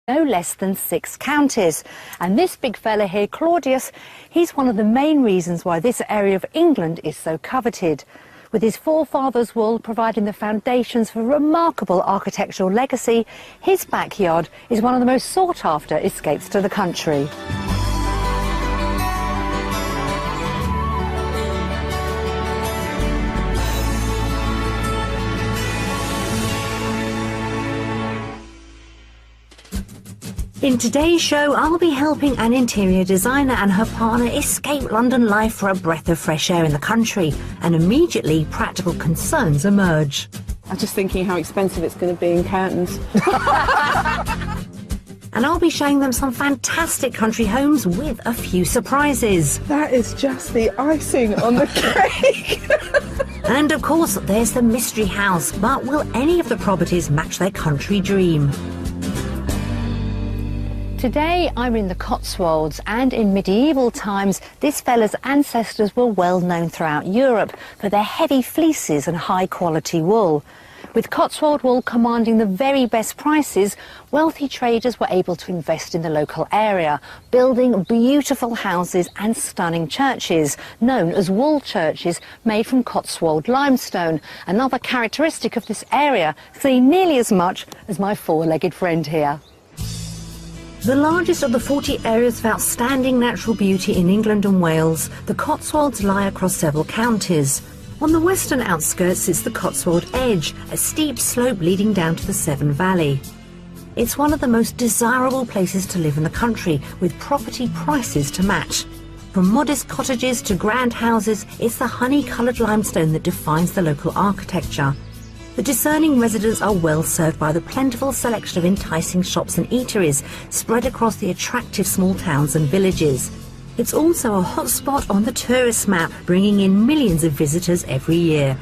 no less than 6 counties. And this big fella here, Claudius, he's one of the main reasons why this area of England is so coveted, with his forefathers' wool providing the foundations for remarkable architectural legacy. His backyard is one of the most sought-after escapes to the country. In today's show, I'll be helping an interior designer and her partner escape London life for a breath of fresh air in the country, and immediately practical concerns emerge. I'm just thinking how expensive it's going to be in curtains. And I'll be showing them some fantastic country homes with a few surprises. That is just the icing on the cake. And of course, there's the mystery house, but will any of the properties match their country dream? Today I'm in the Cotswolds, and in medieval times this fella's ancestors were well known throughout Europe for their heavy fleeces and high quality wool. With Cotswold wool commanding the very best prices, wealthy traders were able to invest in the local area, building beautiful houses and stunning churches, known as wool churches, made from Cotswold limestone, another characteristic of this area, seen nearly as much as my four-legged friend here. The largest of the 40 areas of outstanding natural beauty in England and Wales, the Cotswolds lie across several counties. On the western outskirts is the Cotswold Edge, a steep slope leading down to the Severn Valley. It's one of the most desirable places to live in the country, with property prices to match. From modest cottages to grand houses, it's the honey-coloured limestone that defines the local architecture. The discerning residents are well served by the plentiful selection of enticing shops and eateries spread across the attractive small towns and villages. It's also a hot spot on the tourist map, bringing in millions of visitors every year.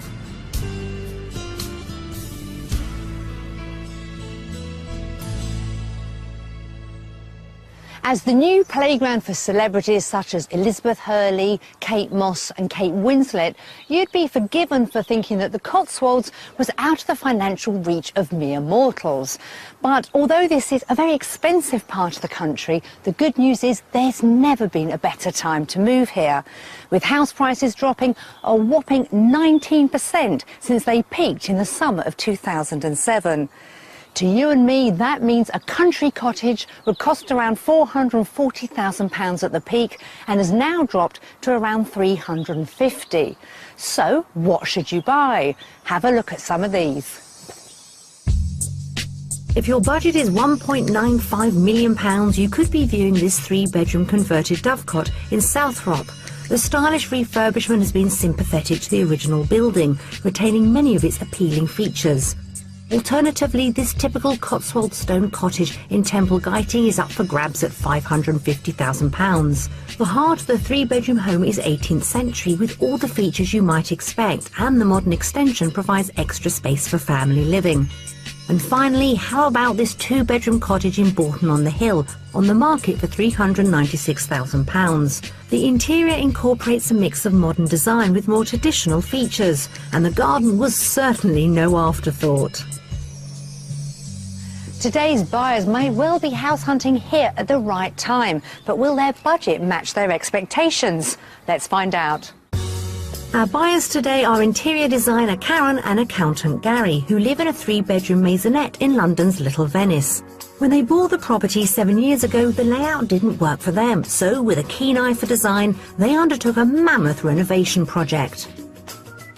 As the new playground for celebrities such as Elizabeth Hurley, Kate Moss and Kate Winslet, you'd be forgiven for thinking that the Cotswolds was out of the financial reach of mere mortals. But although this is a very expensive part of the country, the good news is there's never been a better time to move here, with house prices dropping a whopping 19% since they peaked in the summer of 2007. To you and me, that means a country cottage would cost around £440,000 at the peak and has now dropped to around £350,000. So what should you buy? Have a look at some of these. If your budget is £1.95 million, you could be viewing this 3-bedroom converted dovecot in Southrop. The stylish refurbishment has been sympathetic to the original building, retaining many of its appealing features. Alternatively, this typical Cotswold stone cottage in Temple Guyting is up for grabs at £550,000. The heart of the 3-bedroom home is 18th century with all the features you might expect, and the modern extension provides extra space for family living. And finally, how about this 2-bedroom cottage in Bourton-on-the-Hill, on the market for £396,000. The interior incorporates a mix of modern design with more traditional features, and the garden was certainly no afterthought. Today's buyers may well be house hunting here at the right time, but will their budget match their expectations? Let's find out. Our buyers today are interior designer Karen and accountant Gary, who live in a 3-bedroom maisonette in London's Little Venice. When they bought the property 7 years ago, the layout didn't work for them, so with a keen eye for design, they undertook a mammoth renovation project.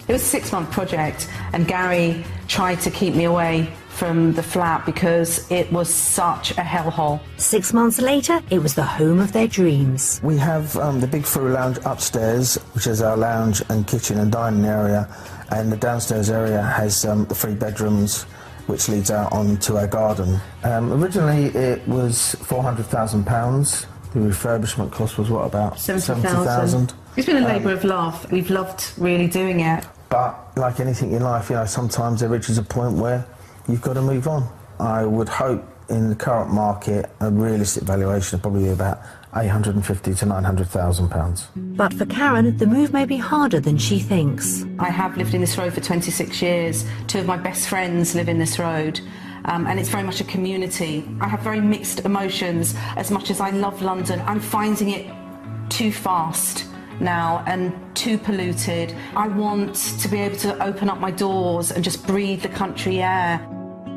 It was a 6-month project, and Gary tried to keep me away from the flat because it was such a hellhole. 6 months later, it was the home of their dreams. We have the big through lounge upstairs, which is our lounge and kitchen and dining area, and the downstairs area has the 3 bedrooms, which leads out onto our garden. Originally it was £400,000. The refurbishment cost was what, about 70,000? It's been a labour of love. We've loved really doing it. But like anything in life, you know, sometimes there reaches a point where you've got to move on. I would hope in the current market a realistic valuation of probably about £850,000 to £900,000. But for Karen, the move may be harder than she thinks. I have lived in this road for 26 years. 2 of my best friends live in this road. and it's very much a community. I have very mixed emotions. As much as I love London, I'm finding it too fast now and too polluted. I want to be able to open up my doors and just breathe the country air.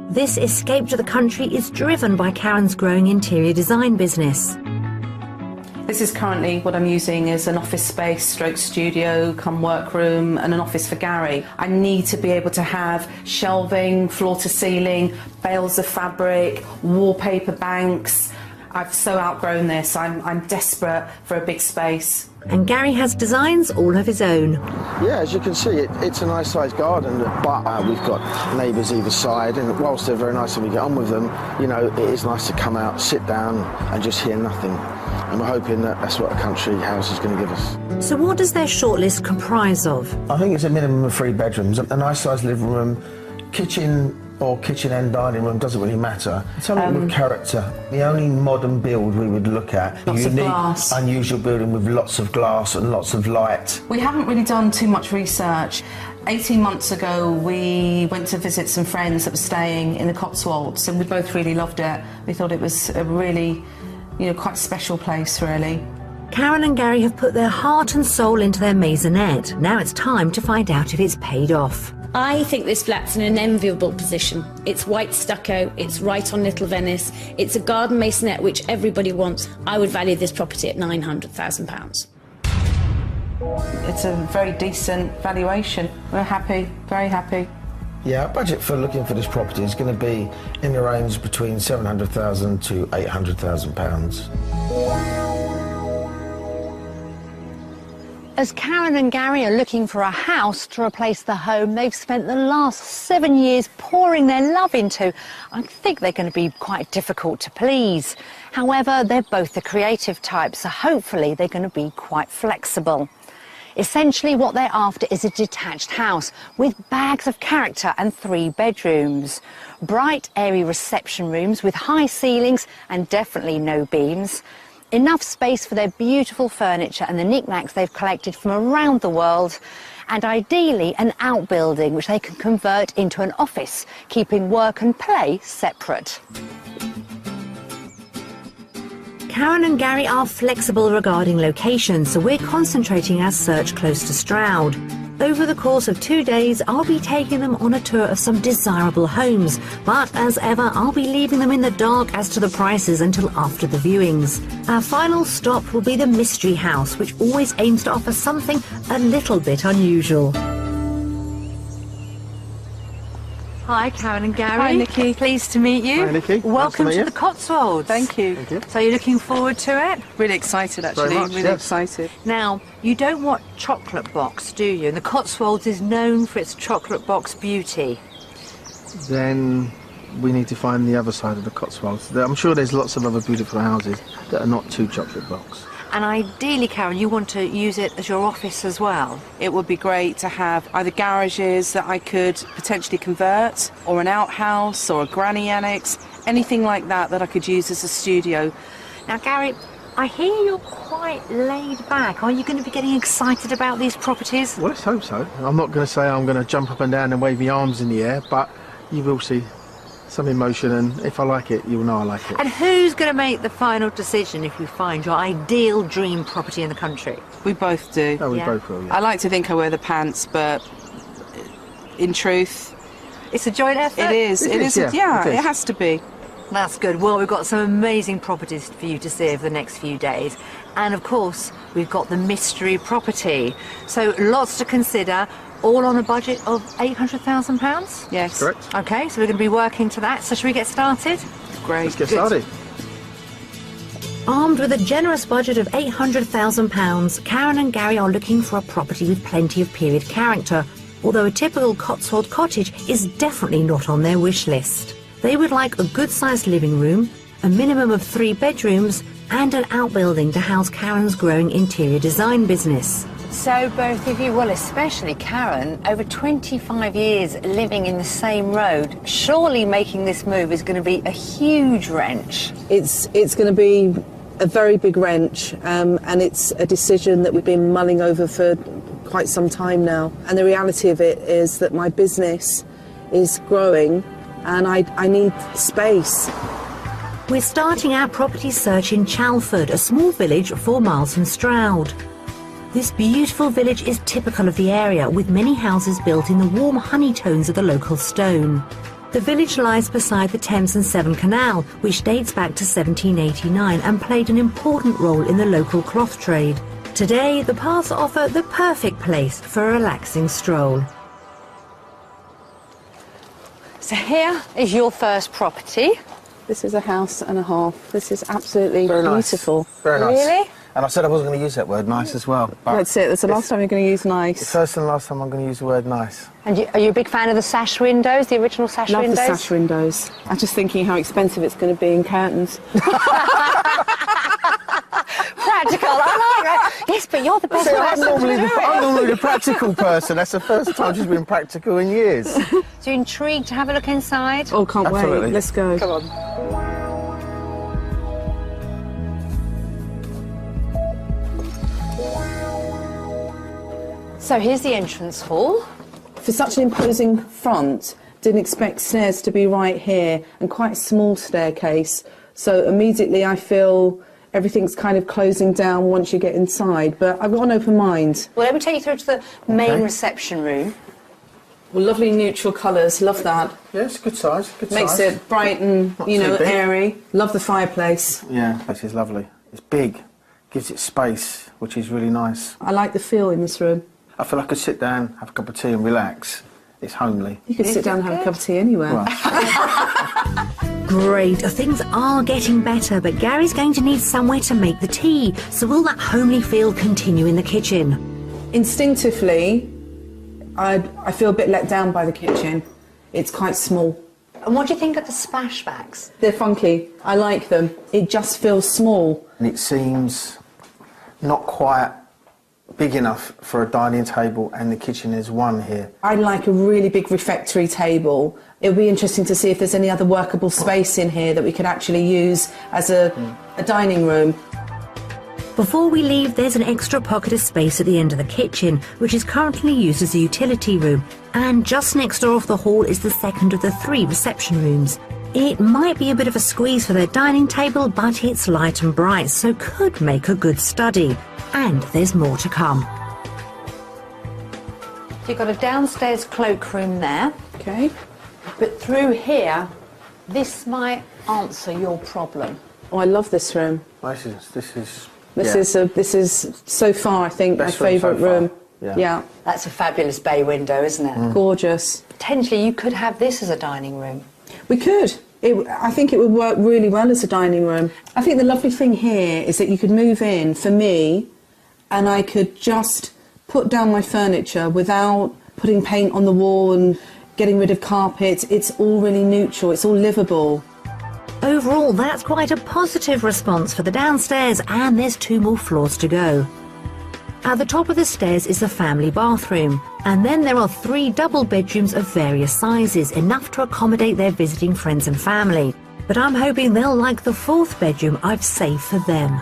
This escape to the country is driven by Karen's growing interior design business. This is currently what I'm using as an office space, stroke studio, come workroom, and an office for Gary. I need to be able to have shelving, floor to ceiling, bales of fabric, wallpaper banks. I've so outgrown this. I'm desperate for a big space. And Gary has designs all of his own. Yeah, as you can see, it's a nice sized garden, but we've got neighbours either side, and whilst they're very nice and we get on with them, you know, it is nice to come out, sit down and just hear nothing. And we're hoping that that's what a country house is going to give us. So what does their shortlist comprise of? I think it's a minimum of 3 bedrooms, a nice sized living room, kitchen or kitchen and dining room, doesn't really matter. Something with character. The only modern build we would look at, lots of glass. Unusual building with lots of glass and lots of light. We haven't really done too much research. 18 months ago we went to visit some friends that were staying in the Cotswolds, and we both really loved it. We thought it was a really, you know, quite special place, really. Karen and Gary have put their heart and soul into their maisonette. Now it's time to find out if it's paid off. I think this flat's in an enviable position. It's white stucco, it's right on Little Venice, it's a garden maisonette which everybody wants. I would value this property at £900,000. It's a very decent valuation. We're happy, very happy. Yeah, our budget for looking for this property is going to be in the range between £700,000 to £800,000. As Karen and Gary are looking for a house to replace the home they've spent the last 7 years pouring their love into, I think they're going to be quite difficult to please. However, they're both the creative type, so hopefully they're going to be quite flexible. Essentially, what they're after is a detached house with bags of character and 3 bedrooms. Bright, airy reception rooms with high ceilings and definitely no beams. Enough space for their beautiful furniture and the knickknacks they've collected from around the world, and ideally an outbuilding which they can convert into an office, keeping work and play separate. Karen and Gary are flexible regarding location, so we're concentrating our search close to Stroud. Over the course of 2 days, I'll be taking them on a tour of some desirable homes, but as ever, I'll be leaving them in the dark as to the prices until after the viewings. Our final stop will be the Mystery House, which always aims to offer something a little bit unusual. Hi, Karen and Gary. Hi, Nikki. Pleased to meet you. Hi, Nikki. Welcome Nice to meet to you. the Cotswolds. Thank you. Thank you. So you're looking forward to it? Really excited, actually. Very much, really yes. excited. Now, you don't want chocolate box, do you? And the Cotswolds is known for its chocolate box beauty. Then we need to find the other side of the Cotswolds. I'm sure there's lots of other beautiful houses that are not too chocolate box. And ideally, Karen, you want to use it as your office as well. It would be great to have either garages that I could potentially convert, or an outhouse, or a granny annex, anything like that that I could use as a studio. Now, Gary, I hear you're quite laid back. Are you going to be getting excited about these properties? Well, let's hope so. I'm not going to say I'm going to jump up and down and wave my arms in the air, but you will see some emotion, and if I like it, you'll know I like it. And who's going to make the final decision if you find your ideal dream property in the country? We both do. Oh, we Yeah. both will, yeah. I like to think I wear the pants, but in truth, It's a joint effort? it is. It is, yeah, yeah, it is. it has to be. That's good. Well, we've got some amazing properties for you to see over the next few days. And of course, we've got the mystery property. So lots to consider, all on a budget of £800,000? Yes. Correct. OK, so we're going to be working to that. So should we get started? Great. Let's get Good. started. Armed with a generous budget of £800,000, Karen and Gary are looking for a property with plenty of period character, although a typical Cotswold cottage is definitely not on their wish list. They would like a good-sized living room, a minimum of 3 bedrooms, and an outbuilding to house Karen's growing interior design business. So both of you, well, especially Karen, over 25 years living in the same road, surely making this move is going to be a huge wrench. It's going to be a very big wrench, and it's a decision that we've been mulling over for quite some time now. And the reality of it is that my business is growing and I need space. We're starting our property search in Chalford, a small village 4 miles from Stroud. This beautiful village is typical of the area, with many houses built in the warm honey tones of the local stone. The village lies beside the Thames and Severn Canal, which dates back to 1789 and played an important role in the local cloth trade. Today, the paths offer the perfect place for a relaxing stroll. So here is your first property. This is a house and a half. This is absolutely beautiful. Very nice. Really? And I said I wasn't going to use that word, nice, as well. That's it. That's the last time you're going to use The nice. first and last time I'm going to use the word nice. And are you a big fan of the sash windows, the original sash Love windows? the sash windows. I'm just thinking how expensive it's going to be in curtains. Practical, I like that. Yes, but you're the best See, I'm person normally, to do it. I'm normally the practical person. That's the first time she's been practical in years. So you're intrigued to have a look inside? Oh, can't Absolutely. wait. Let's go. Come on. So here's the entrance hall. For such an imposing front, didn't expect stairs to be right here, and quite a small staircase. So immediately I feel everything's kind of closing down once you get inside, but I've got an open mind. Well, let me take you through to the main Okay. reception room. Well, lovely neutral colours, love that. Yes, good size, good Makes size. it bright and, Not you too know, big. airy. Love the fireplace. Yeah, this is lovely. It's big, gives it space, which is really nice. I like the feel in this room. I feel I could sit down, have a cup of tea and relax. It's homely. You could sit down and have a cup of tea anywhere. Well, Great, things are getting better, but Gary's going to need somewhere to make the tea. So will that homely feel continue in the kitchen? Instinctively, I feel a bit let down by the kitchen. It's quite small. And what do you think of the splashbacks? They're funky. I like them. It just feels small. and it seems not quite big enough for a dining table, and the kitchen is one here. I'd like a really big refectory table. It would be interesting to see if there's any other workable space in here that we could actually use as a dining room. Before we leave, there's an extra pocket of space at the end of the kitchen, which is currently used as a utility room. And just next door off the hall is the second of the 3 reception rooms. It might be a bit of a squeeze for their dining table, but it's light and bright, so could make a good study. And there's more to come. You've got a downstairs cloakroom there, Okay. but through here, this might answer your problem. Oh, I love this room. This is This is so far, I think, my Best room so favourite far. room. Yeah. That's a fabulous bay window, isn't it? Gorgeous. Potentially you could have this as a dining room. We could. I think it would work really well as a dining room. I think the lovely thing here is that you could move in, for me, and I could just put down my furniture without putting paint on the wall and getting rid of carpets. It's all really neutral, it's all livable. Overall, that's quite a positive response for the downstairs, and there's 2 more floors to go. At the top of the stairs is the family bathroom, and then there are 3 double bedrooms of various sizes, enough to accommodate their visiting friends and family. But I'm hoping they'll like the 4th bedroom I've saved for them.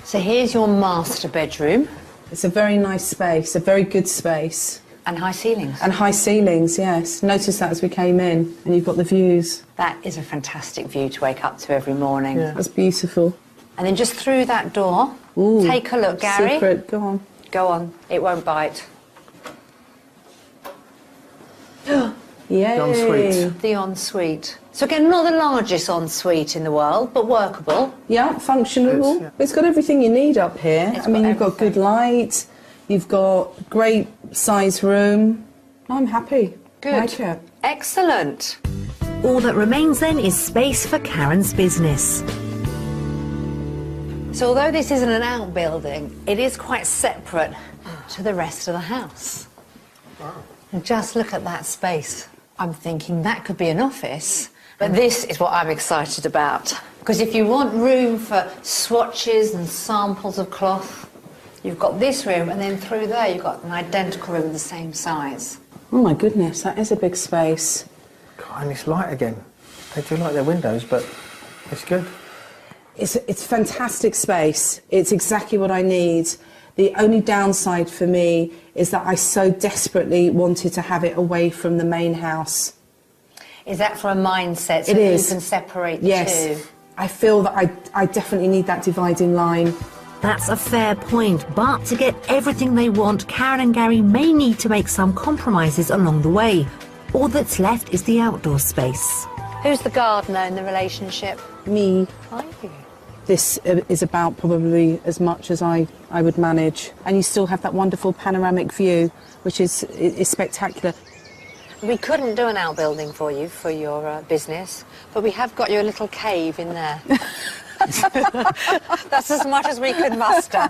So here's your master bedroom. It's a very nice space, a very good space. And high ceilings. And high ceilings, yes. Noticed that as we came in, and you've got the views. That is a fantastic view to wake up to every morning. Yeah. That's beautiful. And then just through that door, Ooh, take a look, Gary. Secret, go on. Go on, it won't bite. Yay. The ensuite. The ensuite. So again, not the largest ensuite in the world, but workable. Yeah, functional. It's, yeah. It's got everything you need up here. It's I mean, got you've got good everything. light, you've got great size room. I'm happy. Good. Like it. Excellent. All that remains then is space for Karen's business. So although this isn't an outbuilding, it is quite separate to the rest of the house. And just look at that space. I'm thinking that could be an office, but this is what I'm excited about. Because if you want room for swatches and samples of cloth, you've got this room, and then through there you've got an identical room the same size. Oh my goodness, that is a big space. God, and it's light again. They do like their windows, but it's good. It's fantastic space. It's exactly what I need. The only downside for me is that I so desperately wanted to have it away from the main house. Is that for a mindset, so It that is. you can separate the Yes. two? I feel that I definitely need that dividing line. That's a fair point, but to get everything they want, Karen and Gary may need to make some compromises along the way. All that's left is the outdoor space. Who's the gardener in the relationship? Me. Are you? This is about probably as much as I would manage. And you still have that wonderful panoramic view, which is spectacular. We couldn't do an outbuilding for you, for your business, but we have got you a little cave in there. That's as much as we could muster.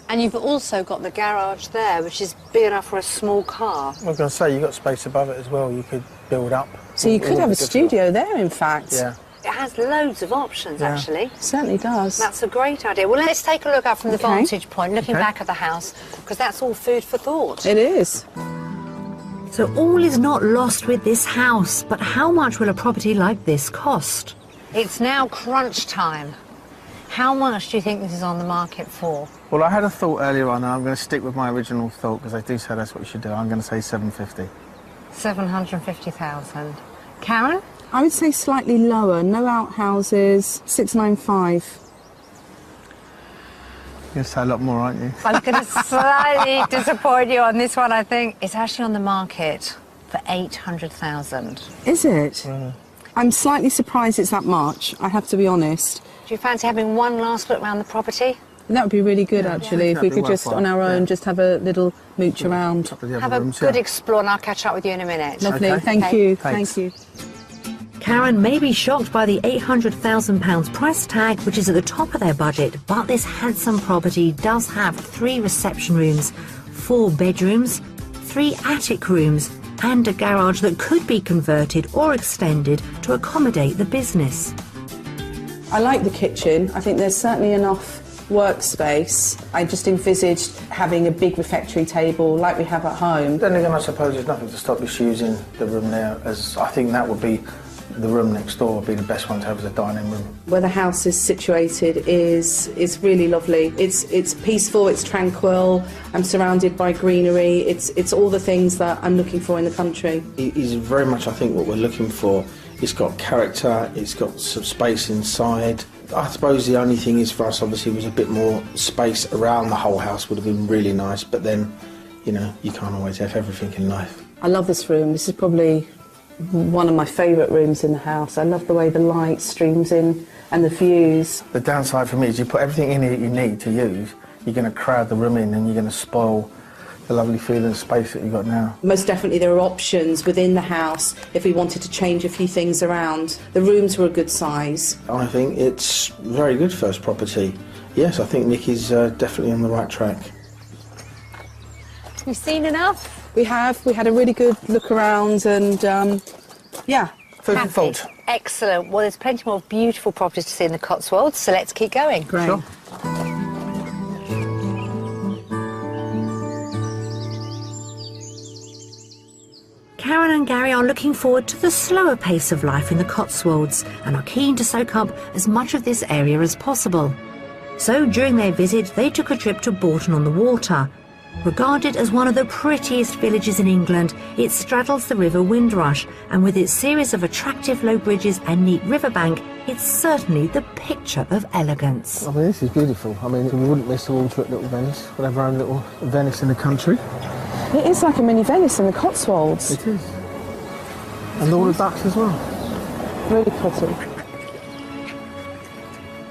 And you've also got the garage there, which is big enough for a small car. I was going to say, you've got space above it as well, you could build up. So you could have a studio there, in fact. Yeah. It has loads of options, actually. Certainly does. That's a great idea. Well, let's take a look out from the Okay. vantage point, looking back at the house, because that's all food for thought. It is. So all is not lost with this house, but how much will a property like this cost? It's now crunch time. How much do you think this is on the market for? Well, I had a thought earlier on, and I'm going to stick with my original thought, because I do say that's what you should do. I'm going to say 750. 750,000. Karen? I would say slightly lower. No outhouses. 695. You're going to say a lot more, aren't you? I'm going to slightly disappoint you on this one, I think. It's actually on the market for 800,000. Is it? I'm slightly surprised it's that much, I have to be honest. Do you fancy having one last look around the property? That would be really good, actually, if we That'd could be just, worthwhile, on our own, yeah. just have a little mooch around. Top of the Have other a rooms, good yeah. explore and I'll catch up with you in a minute. Lovely, Okay. thank Okay. you, Thanks. thank you. Karen may be shocked by the £800,000 price tag, which is at the top of their budget, but this handsome property does have 3 reception rooms, 4 bedrooms, 3 attic rooms, and a garage that could be converted or extended to accommodate the business. I like the kitchen. I think there's certainly enough workspace. I just envisaged having a big refectory table like we have at home. Then again, I suppose there's nothing to stop you using the room there, as I think that would be, the room next door would be the best one to have as a dining room. Where the house is situated is really lovely. It's peaceful, it's tranquil. I'm surrounded by greenery. It's all the things that I'm looking for in the country. It is very much, I think, what we're looking for. It's got character, it's got some space inside. I suppose the only thing is for us, obviously, was a bit more space around the whole house would have been really nice, but then, you know, you can't always have everything in life. I love this room. This is probably one of my favourite rooms in the house. I love the way the light streams in and the views. The downside for me is you put everything in here that you need to use, you're going to crowd the room in and you're going to spoil the lovely feeling of space that you've got now. Most definitely there are options within the house if we wanted to change a few things around. The rooms were a good size. I think it's very good first property. Yes, I think Nikki's definitely on the right track. You've seen enough? We had a really good look around and yeah. Food for Happy. thought. Excellent. Well, there's plenty more beautiful properties to see in the Cotswolds, so let's keep going. Great. Sure. Karen and Gary are looking forward to the slower pace of life in the Cotswolds and are keen to soak up as much of this area as possible. So during their visit, they took a trip to Bourton-on-the-Water. Regarded as one of the prettiest villages in England, it straddles the River Windrush, and with its series of attractive low bridges and neat riverbank, it's certainly the picture of elegance. I mean, this is beautiful. I mean, we wouldn't miss the water at Little Venice. We'll have our own little Venice in the country. It is like a mini Venice in the Cotswolds. It is. And all the ducks as well. Really pretty.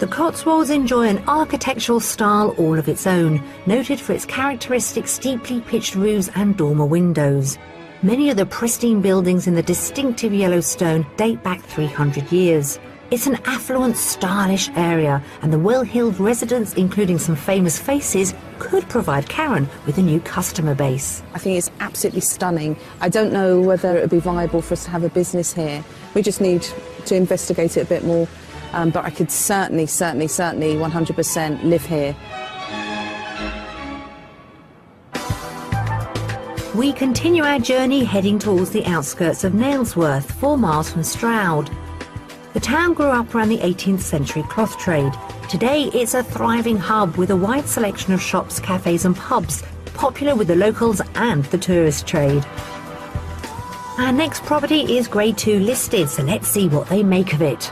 The Cotswolds enjoy an architectural style all of its own, noted for its characteristic steeply pitched roofs and dormer windows. Many of the pristine buildings in the distinctive yellow stone date back 300 years. It's an affluent, stylish area, and the well-heeled residents, including some famous faces, could provide Karen with a new customer base. I think it's absolutely stunning. I don't know whether it would be viable for us to have a business here. We just need to investigate it a bit more. But I could certainly 100% live here. We continue our journey heading towards the outskirts of Nailsworth, 4 miles from Stroud. The town grew up around the 18th century cloth trade. Today it's a thriving hub with a wide selection of shops, cafes and pubs, popular with the locals and the tourist trade. Our next property is Grade 2 listed, so let's see what they make of it.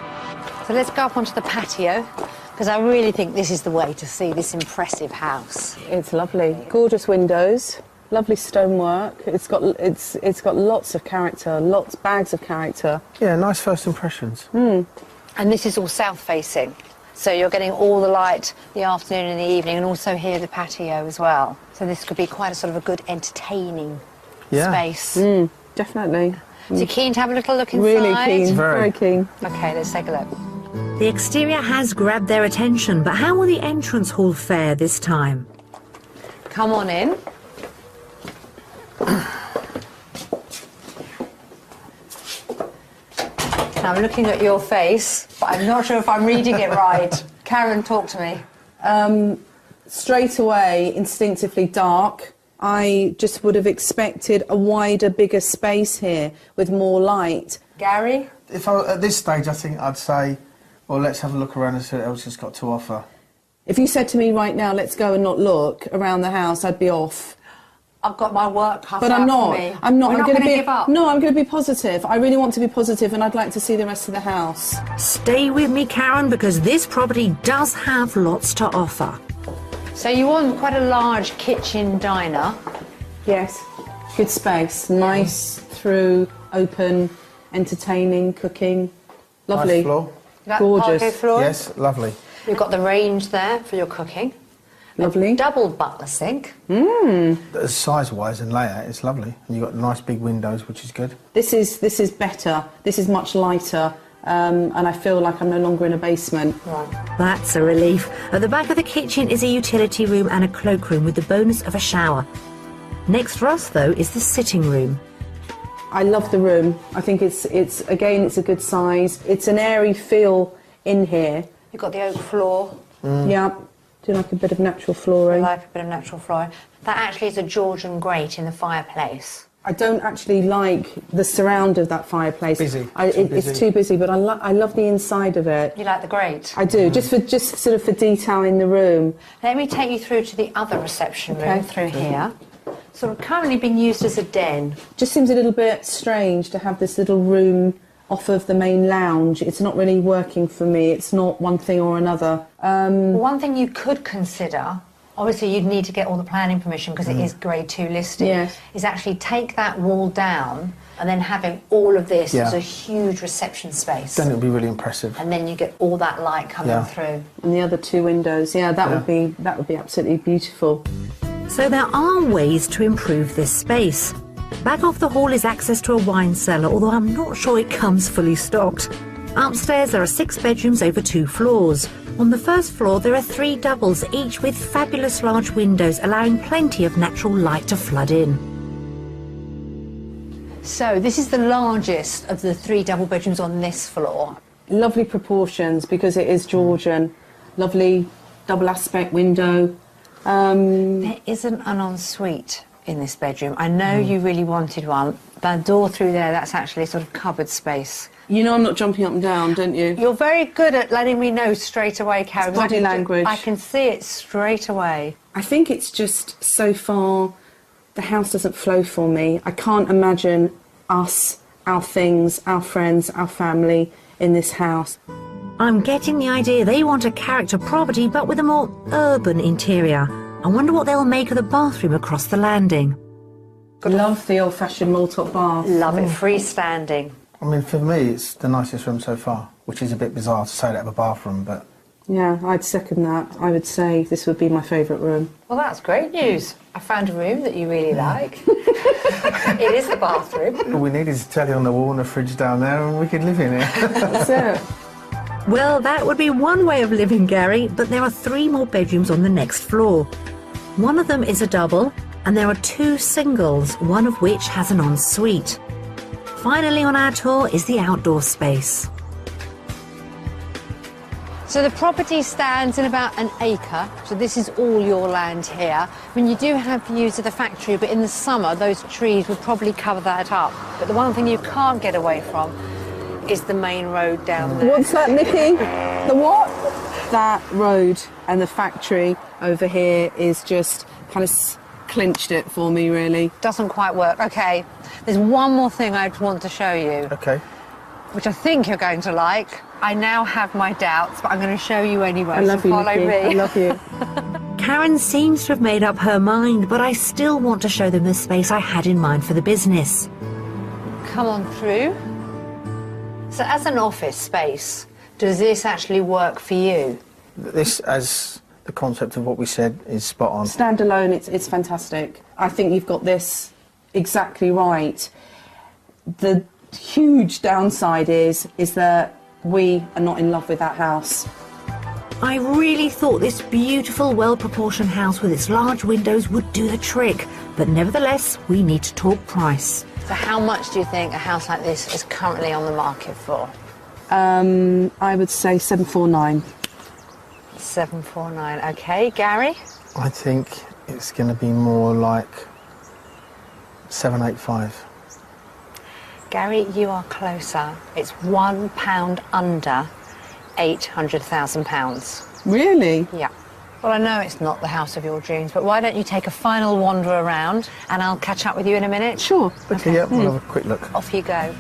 So let's go up onto the patio, because I really think this is the way to see this impressive house. It's lovely. Gorgeous windows, lovely stonework. It's got lots of character, bags of character. Yeah, nice first impressions. And this is all south-facing, so you're getting all the light the afternoon and the evening, and also here the patio as well. So this could be quite a sort of a good entertaining space. Definitely. So you're keen to have a little look inside? Really keen, very keen. Okay, let's take a look. The exterior has grabbed their attention, but how will the entrance hall fare this time? Come on in. Now, I'm looking at your face, but I'm not sure if I'm reading it right. Karen, talk to me. Straight away, instinctively dark. I just would have expected a wider, bigger space here with more light. Gary? At this stage, I think I'd say, well, let's have a look around and see what else it's got to offer. If you said to me right now, let's go and not look around the house, I'd be off. I've got my work cut But out I'm not. for me. I'm not. We're not going going to give up. No, I'm going to be positive. I really want to be positive, and I'd like to see the rest of the house. Stay with me, Karen, because this property does have lots to offer. So you want quite a large kitchen diner. Yes. Good space. Nice, through, open, entertaining, cooking. Lovely. Nice floor. That Gorgeous. parquet floor. Yes, lovely. You've got the range there for your cooking. Lovely. A double butler sink. Size-wise and layout, it's lovely. And you've got nice big windows, which is good. This is better. This is much lighter. And I feel like I'm no longer in a basement. Right. That's a relief. At the back of the kitchen is a utility room and a cloakroom with the bonus of a shower. Next for us, though, is the sitting room. I love the room. I think it's a good size. It's an airy feel in here. You've got the oak floor. Yeah. Do you like a bit of natural flooring? I like a bit of natural flooring. That actually is a Georgian grate in the fireplace. I don't actually like the surround of that fireplace. Busy. It's too busy, but I love the inside of it. You like the grate? I do, just sort of for detail in the room. Let me take you through to the other reception room through here. Sort of currently being used as a den. Just seems a little bit strange to have this little room off of the main lounge. It's not really working for me. It's not one thing or another. One thing you could consider, obviously you'd need to get all the planning permission because it is Grade 2 listed, Yes. is actually take that wall down and then having all of this as a huge reception space. Then it would be really impressive. And then you get all that light coming through. And the other two windows, that would be absolutely beautiful. So there are ways to improve this space. Back off the hall is access to a wine cellar, although I'm not sure it comes fully stocked. Upstairs there are 6 bedrooms over 2 floors. On the first floor there are 3 doubles, each with fabulous large windows, allowing plenty of natural light to flood in. So this is the largest of the 3 double bedrooms on this floor. Lovely proportions because it is Georgian. Lovely double aspect window. There isn't an ensuite in this bedroom. I know you really wanted one. That door through there, that's actually sort of cupboard space. You know I'm not jumping up and down, don't you? You're very good at letting me know straight away, Karen. It's body language. I can see it straight away. I think it's just so far the house doesn't flow for me. I can't imagine us, our things, our friends, our family in this house. I'm getting the idea they want a character property but with a more urban interior. I wonder what they'll make of the bathroom across the landing. Love the old-fashioned Moultop bath. Love it, freestanding. I mean, for me, it's the nicest room so far, which is a bit bizarre to say that of a bathroom, but... Yeah, I'd second that. I would say this would be my favourite room. Well, that's great news. I found a room that you really like. It is the bathroom. All we need is a telly on the wall and a fridge down there and we could live in it. That's it. Well, that would be one way of living, Gary, but there are 3 more bedrooms on the next floor. One of them is a double, and there are 2 singles, one of which has an ensuite. Finally on our tour is the outdoor space. So the property stands in about an acre, so this is all your land here. I mean, you do have views of the factory, but in the summer those trees would probably cover that up. But the one thing you can't get away from is the main road down there. What's that, Nikki? The what? That road and the factory over here is just kind of clinched it for me, really. Doesn't quite work. Okay, there's one more thing I want to show you, Okay. which I think you're going to like. I now have my doubts, but I'm going to show you anyway. I love so you, follow Nikki. me. I love you. Karen seems to have made up her mind, but I still want to show them the space I had in mind for the business. Come on through. So as an office space, does this actually work for you? This, as the concept of what we said, is spot on. Standalone, it's fantastic. I think you've got this exactly right. The huge downside is that we are not in love with that house. I really thought this beautiful, well-proportioned house with its large windows would do the trick, but nevertheless, we need to talk price. So how much do you think a house like this is currently on the market for? I would say 749. 749. Okay, Gary? I think it's going to be more like 785. Gary, you are closer. It's £1 under £800,000. Really? Yeah. Well, I know it's not the house of your dreams, but why don't you take a final wander around and I'll catch up with you in a minute? Sure. Okay, yeah, we'll have a quick look. Off you go.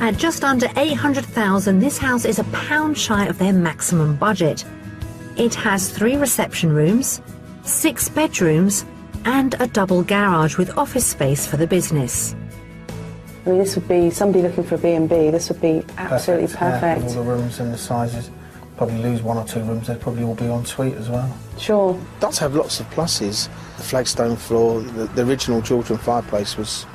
At just under $800,000, this house is £1 shy of their maximum budget. It has 3 reception rooms, 6 bedrooms, and a double garage with office space for the business. I mean, this would be somebody looking for a B&B. This would be absolutely perfect. Yeah, with all the rooms and the sizes. Probably lose 1 or 2 rooms. They'd probably all be en suite as well. Sure. It does have lots of pluses. The flagstone floor, the original Georgian fireplace was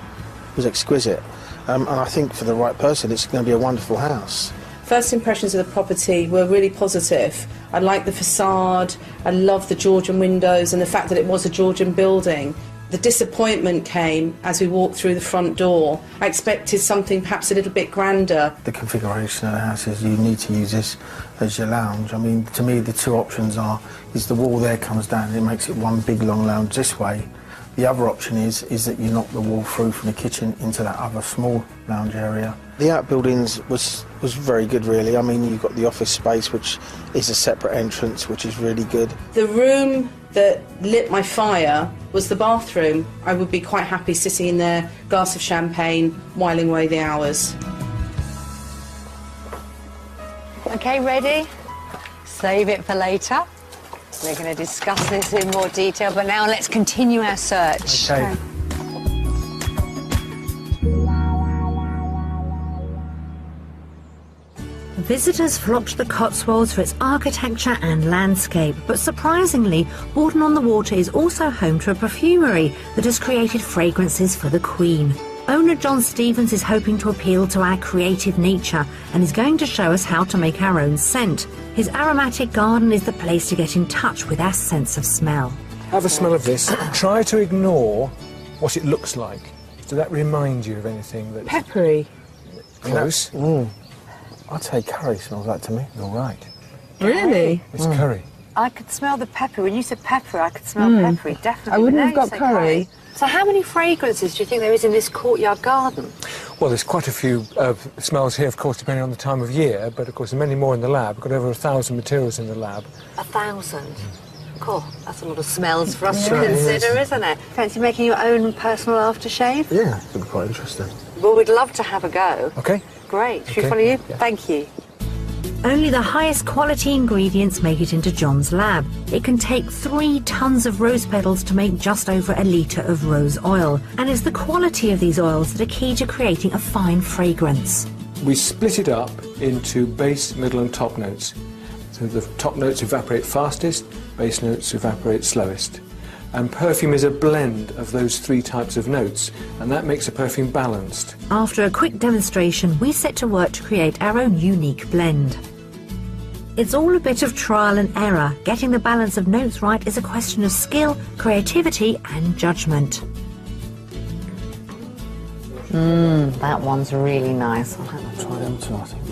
exquisite. And I think for the right person, it's going to be a wonderful house. First impressions of the property were really positive. I like the facade, I love the Georgian windows and the fact that it was a Georgian building. The disappointment came as we walked through the front door. I expected something perhaps a little bit grander. The configuration of the house is you need to use this as your lounge. I mean, to me, the 2 options is the wall there comes down and it makes it one big long lounge this way. The other option is that you knock the wall through from the kitchen into that other small lounge area. The outbuildings was very good, really. I mean, you've got the office space, which is a separate entrance, which is really good. The room that lit my fire was the bathroom. I would be quite happy sitting in there, glass of champagne, whiling away the hours. Okay, ready? Save it for later. We're going to discuss this in more detail, but now let's continue our search. Okay. Visitors flock to the Cotswolds for its architecture and landscape, but surprisingly, Bourton-on-the-Water is also home to a perfumery that has created fragrances for the Queen. Owner John Stevens is hoping to appeal to our creative nature and is going to show us how to make our own scent. His aromatic garden is the place to get in touch with our sense of smell. Have a smell of this. Try to ignore what it looks like. Does that remind you of anything that's Peppery. close? I'd say curry smells like to me. You're right. Really? It's curry. I could smell the pepper. When you said pepper, I could smell peppery, definitely. I wouldn't But have now you got say curry. So how many fragrances do you think there is in this courtyard garden? Well, there's quite a few smells here, of course, depending on the time of year, but of course many more in the lab. We've got over 1,000 materials in the lab. 1,000? Cool, that's a lot of smells for us to consider, isn't it? Fancy making your own personal aftershave? Yeah, it'd be quite interesting. Well, we'd love to have a go. Okay. Great. Should we Okay. follow you? Yeah. Thank you. Only the highest quality ingredients make it into John's lab. It can take 3 tons of rose petals to make just over a litre of rose oil. And it's the quality of these oils that are key to creating a fine fragrance. We split it up into base, middle and top notes. So the top notes evaporate fastest, base notes evaporate slowest. And perfume is a blend of those 3 types of notes, and that makes a perfume balanced. After a quick demonstration, we set to work to create our own unique blend. It's all a bit of trial and error. Getting the balance of notes right is a question of skill, creativity and judgment. That one's really nice. I'll try them too, I think.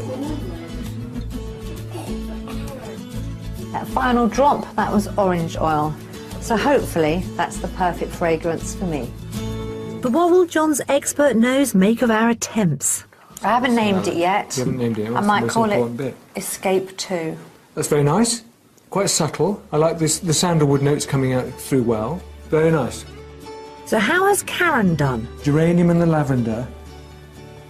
That final drop, that was orange oil. So hopefully that's the perfect fragrance for me. But what will John's expert nose make of our attempts? I haven't named it yet. You haven't named it. I That's the might most call important it bit. Escape 2. That's very nice. Quite subtle. I like this. The sandalwood notes coming out through well. Very nice. So how has Karen done? Geranium and the lavender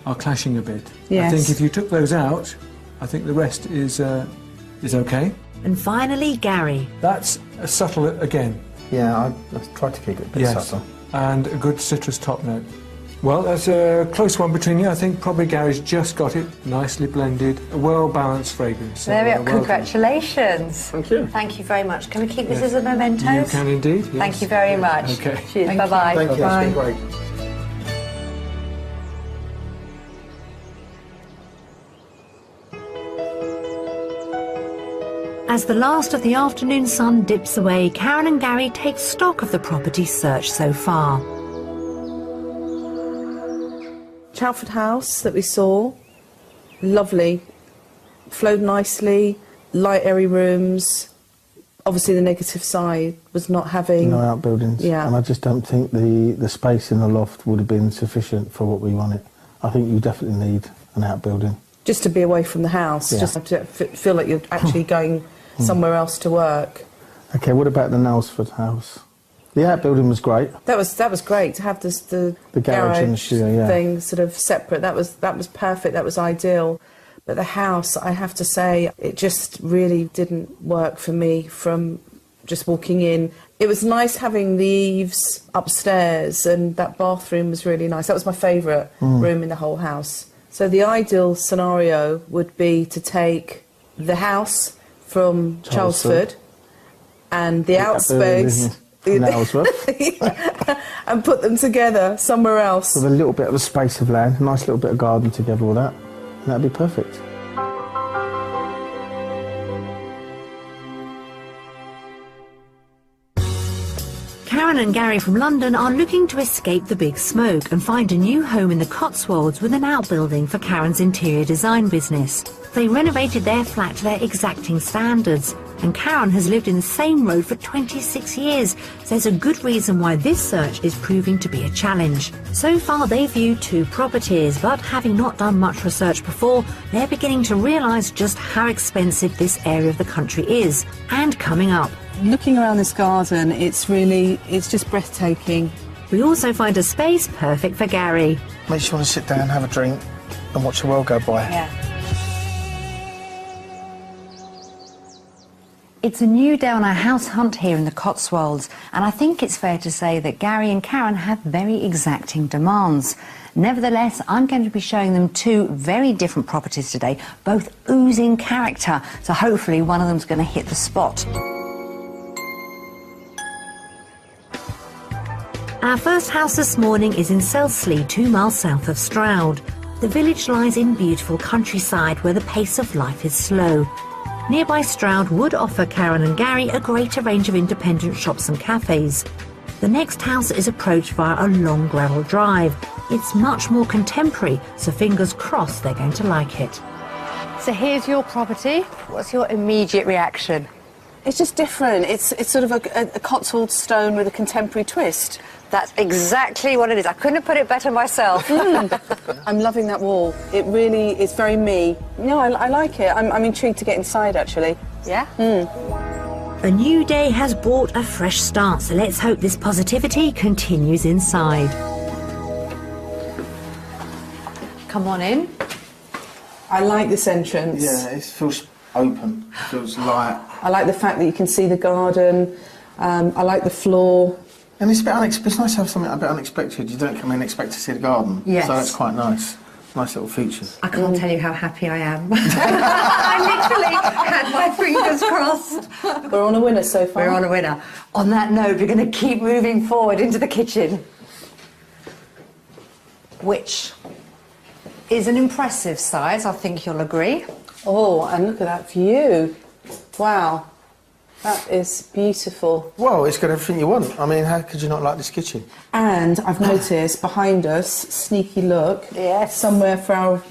are clashing a bit. Yes. I think if you took those out, I think the rest is okay. And finally, Gary. That's a subtle again. Yeah, I tried to keep it a bit subtle. And a good citrus top note. Well, that's a close one between you. I think probably Gary's just got it nicely blended, a well-balanced fragrance. So, There we are. well done. Congratulations. Thank you. Thank you very much. Can we keep this as a memento? You can indeed. Yes. Thank you very much. Okay. Cheers. Bye-bye. Thank you, Bye. it's been great. As the last of the afternoon sun dips away, Karen and Gary take stock of the property search so far. Chalford House that we saw, lovely, flowed nicely, light airy rooms. Obviously the negative side was not having... No outbuildings. Yeah. And I just don't think the space in the loft would have been sufficient for what we wanted. I think you definitely need an outbuilding. Just to be away from the house, Yeah. just to feel like you're actually going somewhere else to work. Okay, what about the Nailsford house? The outbuilding was great. That was great to have the garage and the studio, yeah. thing sort of separate. That was perfect. That was ideal. But the house, I have to say, it just really didn't work for me from just walking in. It was nice having the eaves upstairs, and that bathroom was really nice. That was my favourite room in the whole house. So the ideal scenario would be to take the house from Charlesford and the outspace and put them together somewhere else. With a little bit of a space of land, a nice little bit of garden together, all that. That'd be perfect. Karen and Gary from London are looking to escape the big smoke and find a new home in the Cotswolds with an outbuilding for Karen's interior design business. They renovated their flat to their exacting standards, and Karen has lived in the same road for 26 years, so there's a good reason why this search is proving to be a challenge. So far they've viewed 2 properties, but having not done much research before, they're beginning to realise just how expensive this area of the country is, and coming up. Looking around this garden, it's just breathtaking. We also find a space perfect for Gary. Makes you want to sit down, have a drink and watch the world go by. Yeah. It's a new day on our house hunt here in the Cotswolds, and I think it's fair to say that Gary and Karen have very exacting demands. Nevertheless, I'm going to be showing them 2 very different properties today, both oozing character, so hopefully one of them's going to hit the spot. Our first house this morning is in Selsley, 2 miles south of Stroud. The village lies in beautiful countryside where the pace of life is slow. Nearby Stroud would offer Karen and Gary a greater range of independent shops and cafes. The next house is approached via a long gravel drive. It's much more contemporary, so fingers crossed they're going to like it. So here's your property. What's your immediate reaction? It's just different. It's sort of a Cotswold stone with a contemporary twist. That's exactly what it is. I couldn't have put it better myself. I'm loving that wall. It really is very me. No, I like it. I'm intrigued to get inside, actually. Yeah? A new day has brought a fresh start, so let's hope this positivity continues inside. Come on in. I like this entrance. Yeah, it feels open, it feels light. I like the fact that you can see the garden. I like the floor. And it's a bit it's nice to have something a bit unexpected. You don't come in and expect to see the garden. Yes. So that's quite nice. Nice little features. I can't tell you how happy I am. I literally had my fingers crossed. We're on a winner so far. We're on a winner. On that note, we're going to keep moving forward into the kitchen, which is an impressive size, I think you'll agree. Oh, and look at that view. Wow. That is beautiful. Well, it's got everything you want. I mean, how could you not like this kitchen? And I've noticed behind us, sneaky look, Yes. somewhere for our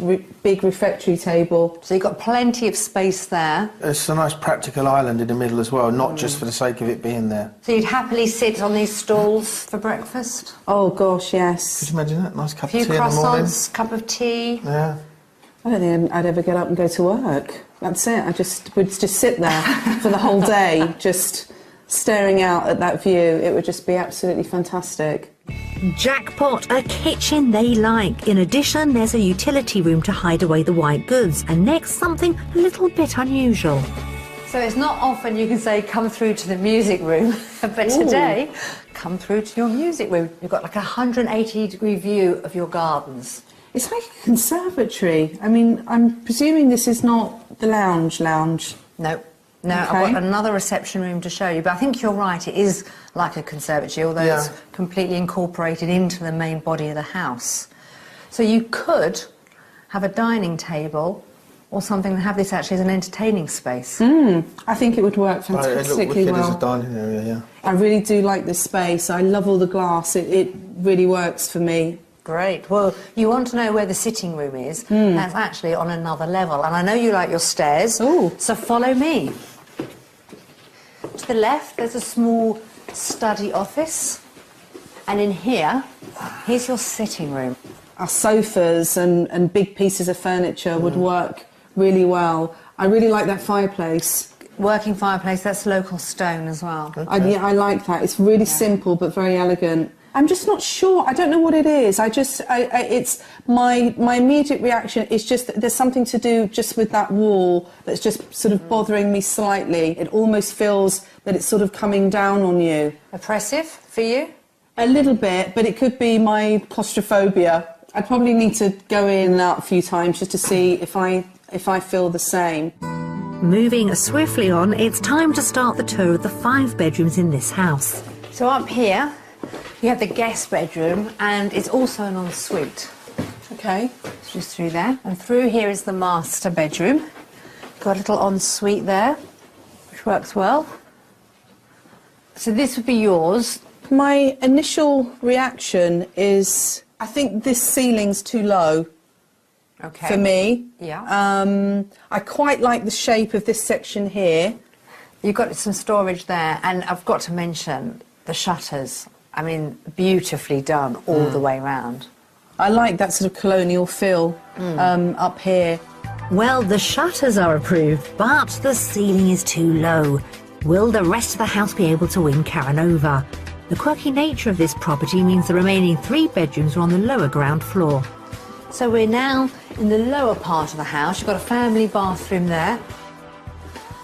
big refectory table. So you've got plenty of space there. It's a nice practical island in the middle as well, not just for the sake of it being there. So you'd happily sit on these stools for breakfast? Oh gosh, Could yes. you imagine that? Nice cup A few of tea in the morning. croissants, cup of tea. Yeah. I don't think I'd ever get up and go to work. That's it. I would just sit there for the whole day, just staring out at that view. It would just be absolutely fantastic. Jackpot, a kitchen they like. In addition, there's a utility room to hide away the white goods. And next, something a little bit unusual. So it's not often you can say, come through to the music room, but today, come through to your music room. You've got like a 180-degree view of your gardens. It's like a conservatory. I mean, I'm presuming this is not the lounge. No, Okay. I've got another reception room to show you, but I think you're right, it is like a conservatory, although it's completely incorporated into the main body of the house. So you could have a dining table or something and have this actually as an entertaining space. I think it would work It looked fantastically wicked as a well. dining area, yeah. I really do like this space. I love all the glass. It really works for me. Great. Well, you want to know where the sitting room is. That's actually on another level. And I know you like your stairs, so follow me. To the left, there's a small study office. And in here, here's your sitting room. Our sofas and big pieces of furniture would work really well. I really like that fireplace. Working fireplace, that's local stone as well. I like that. It's really simple but very elegant. I'm just not sure. I don't know what it is. It's my immediate reaction is just that there's something to do just with that wall that's just sort of bothering me slightly. It almost feels that it's sort of coming down on you. Oppressive for you? A little bit, but it could be my claustrophobia. I'd probably need to go in and out a few times just to see if I feel the same. Moving swiftly on, it's time to start the tour of the 5 bedrooms in this house. So up here, you have the guest bedroom, and it's also an ensuite. Okay. It's just through there. And through here is the master bedroom. Got a little ensuite there, which works well. So this would be yours. My initial reaction is I think this ceiling's too low. Okay. For me. Yeah. I quite like the shape of this section here. You've got some storage there, and I've got to mention the shutters. I mean, beautifully done all the way round. I like that sort of colonial feel up here. Well, the shutters are approved, but the ceiling is too low. Will the rest of the house be able to win Karen over? The quirky nature of this property means the remaining 3 bedrooms are on the lower ground floor. So we're now in the lower part of the house. You've got a family bathroom there,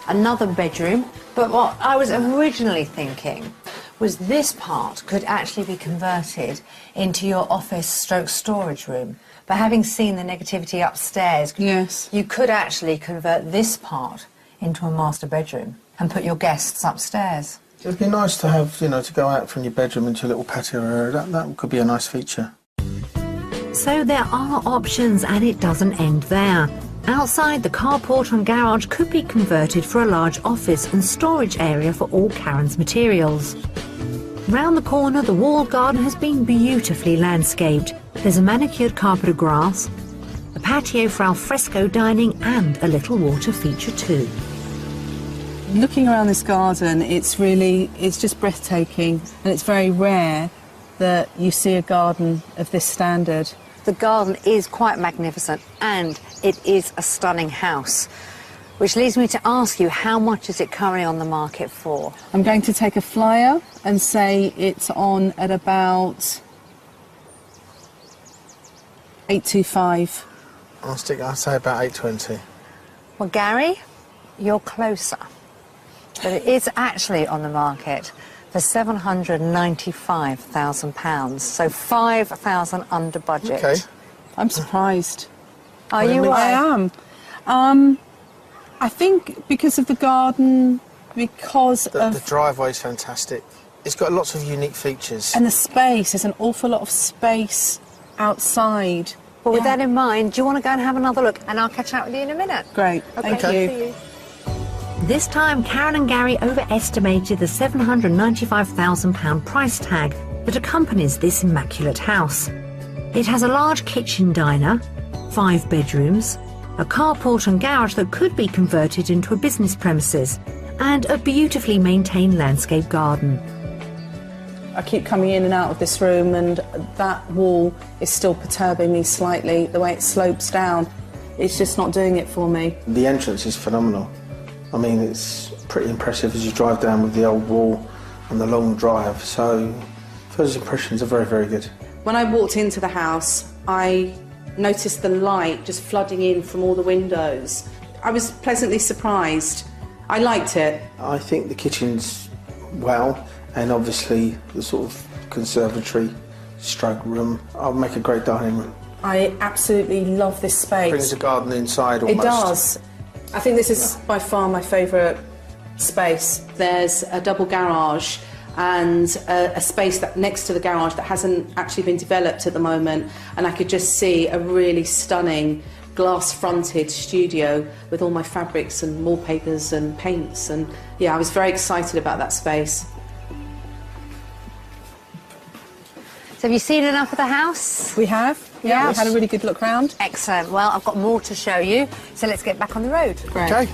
another bedroom. But what I was originally thinking was this part could actually be converted into your office stroke storage room. But having seen the negativity upstairs, Yes. you could actually convert this part into a master bedroom and put your guests upstairs. It'd be nice to have, to go out from your bedroom into a little patio area. That could be a nice feature. So there are options, and it doesn't end there. Outside, the carport and garage could be converted for a large office and storage area for all Karen's materials. Round the corner, the walled garden has been beautifully landscaped. There's a manicured carpet of grass, a patio for al fresco dining, and a little water feature too. Looking around this garden, it's just breathtaking, and it's very rare that you see a garden of this standard. The garden is quite magnificent, and it is a stunning house. Which leads me to ask you, how much is it currently on the market for? I'm going to take a flyer and say it's on at about 825. I'll say about 820. Well, Gary, you're closer. But it is actually on the market for £795,000, so £5,000 under budget. Okay. I'm surprised. Are you? I am. I think because of the garden, because The driveway's fantastic. It's got lots of unique features. and the space. There's an awful lot of space outside. Well, with that in mind, do you want to go and have another look? And I'll catch up with you in a minute. Great. Okay, Thank see you. you. This time, Karen and Gary overestimated the £795,000 price tag that accompanies this immaculate house. It has a large kitchen diner, 5 bedrooms, a carport and garage that could be converted into a business premises, and a beautifully maintained landscape garden. I keep coming in and out of this room, and that wall is still perturbing me slightly, the way it slopes down. It's just not doing it for me. The entrance is phenomenal. I mean, it's pretty impressive as you drive down with the old wall and the long drive, so first impressions are very, very good. When I walked into the house, I noticed the light just flooding in from all the windows. I was pleasantly surprised. I liked it. I think the kitchen's well, and obviously the sort of conservatory stroke room. I'll make a great dining room. I absolutely love this space. Brings a garden inside almost. It does. I think this is by far my favourite space. There's a double garage and a space that next to the garage that hasn't actually been developed at the moment, and I could just see a really stunning glass-fronted studio with all my fabrics and wallpapers and paints, and yeah, I was very excited about that space. So have you seen enough of the house? We have, yeah. Yes. We've had a really good look round. Excellent. Well, I've got more to show you, so let's get back on the road. Great. Okay.